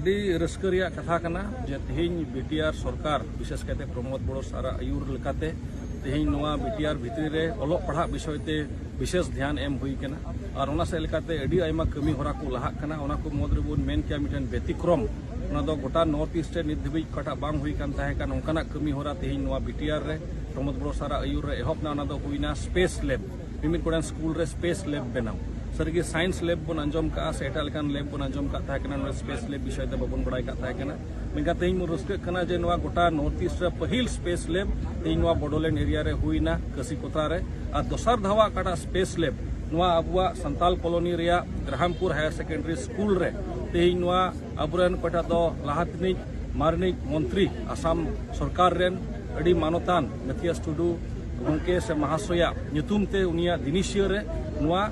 रस्कर कथा जे तेहन बीटीआर सरकार विशेष करते प्रमोद बड़ो सारा आयुर लेकाते तेहन बीटीआर भितरी रे ओलोग पढ़ा विषयते विशेष ध्यान एम हुई कना और ओना से लेकाते अड़ी आयमा कमी होरा को लाहा कना ओना को मद रे बोन मेन किया मिटन व्यतिक्रम ओना दो गोटा नॉर्थ ईस्ट नित धबी कटा बांग हुई कान ताहे कान ओंकाना कमी होरा तेहन बीटीआर रे प्रमोद बड़ो सारा आयुर रे एहबना ओना दो हुईना स्पेस लैब मिमिन कोडन स्कूल रे स्पेस लैब बनाव सरगी साइंस लैब बन अंजम का से एटा लेकान लैब बन अंजम का ताहे कना स्पेस लैब विषय ते बबन बड़ाई का ताहे कना मेगा तेहन मु रस्क कना जे नवा गोटा नॉर्थ ईस्ट रे पहिल स्पेस लैब तेहन नवा बडोलैंड एरिया रे हुईना कसीकोता रे आ दोसर धावा काटा स्पेस लैब नवा अबुआ संताल कॉलोनी रिया ग्राहमपुर हायर सेकेंडरी स्कूल रे तेहन नवा अबुरन कोटा दो लाहातनी मारनिक मंत्री आसाम सरकार रेन अड़ी मानतान मैथियास टुडू गंके से महाशया ᱧᱩᱛᱩᱢ उनिया दिनिशिया रे नवा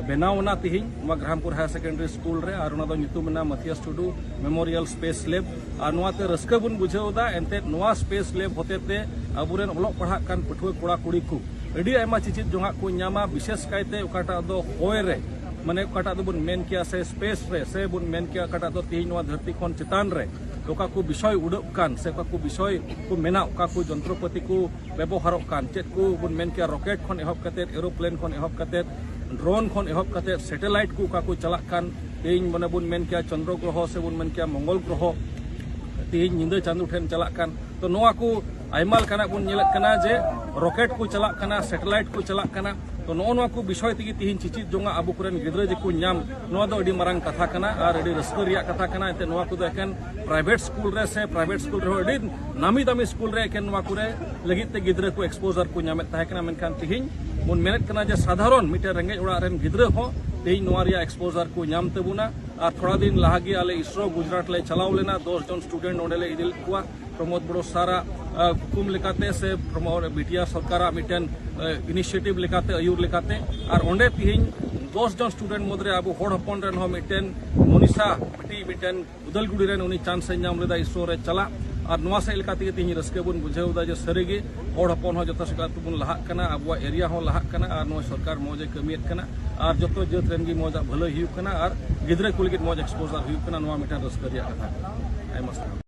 बेनावना तिहिं नवा ग्राहमपुर हायर सेकेंडरी स्कूल रे और ओना दो ᱧᱩᱛᱩᱢ ना Mathias Tudu memorial space lab और नवाते रस्का बुन बुझावदा एनते नवा स्पेस लैब होतेते अबुरेन ओलोग पढ़ा कान पठुआ कोड़ा कुड़ी को अड़ी आयमा चिचित जोंगा को ᱧᱟᱢᱟ विशेष कायते ओकाटा दो होय रे माने ओकाटा दो बुन मेन किया से स्पेस रे से बुन मेन किया ओकाटा दो तिहिं नवा धरती खन चितान रे ओका को विषय उड़ब कान से ओका को विषय को मेना ओका को जंत्रपति को व्यवहार कान चेत को बुन मेन किया रॉकेट खन एहब कते एरोप्लेन खन एहब कते ड्रोन खन एहब कते सैटेलाइट को ओका को चला कान तेहिं मने बुन मेन किया चंद्र ग्रह से बुन मेन किया मंगल ग्रह तेहिं निंदा चांदू ठेन चला कान तो नोआ को आयमाल काना बुन नेलक कना जे रॉकेट को चला काना सैटेलाइट को चला काना तो नोआ को विषय तेगी तिहिं चिचित जोंगा आबु कुरेन गिद्रा जे को ᱧᱟᱢ नोआ दो अड़ी मारांग कथा कना और अड़ी रस्कर रिया कथा कना एते नोआ को एकेन प्राइवेट स्कूल रे से प्राइवेट स्कूल रे अड़ी नामी दामी स्कूल रे एकेन नोआ कुरे लगित ते गिद्रा को एक्सपोजर को ᱧᱟᱢᱮत ताहे कना मेनखान तिहिं बुन मेनेत कना जे साधारण मिटे रेंगे ओड़ा रेन गिद्रा हो तेहिं नोआ रिया एक्सपोजर को ᱧᱟᱢ तबुना और थोड़ा दिन लागी आले इसरो गुजरात ले चलाव लेना 10 जन स्टूडेंट ओंडे ले इदिल कुआ प्रमोद बड़ो सारा हुकुम लेकाते से प्रमोद बीटीआर सरकार मिटन इनिशिएटिव लेकाते आयुर लेकाते और ओंडे तिहिं 10 जन स्टूडेंट मदरे अब होड़ हपन रेन हो मिटन मनीषा पटी मिटन उदलगुड़ी रेन उनी चांस से नाम लेदा इसरो रे चला और नवा से लेकाते तिहिं रस्के बुन बुझावदा जे सरीगे होड़ हपन हो जतो सका तुबुन लाहाक कना अबुआ एरिया हो लाहाक कना और नवा सरकार मौजे कमियत कना और जतो जत रेन गी मौजा भलो हियु कना और गिद्रा को लगित मौज एक्सपोजर हियु कना नवा मिटन रस्के रिया कथा आयमा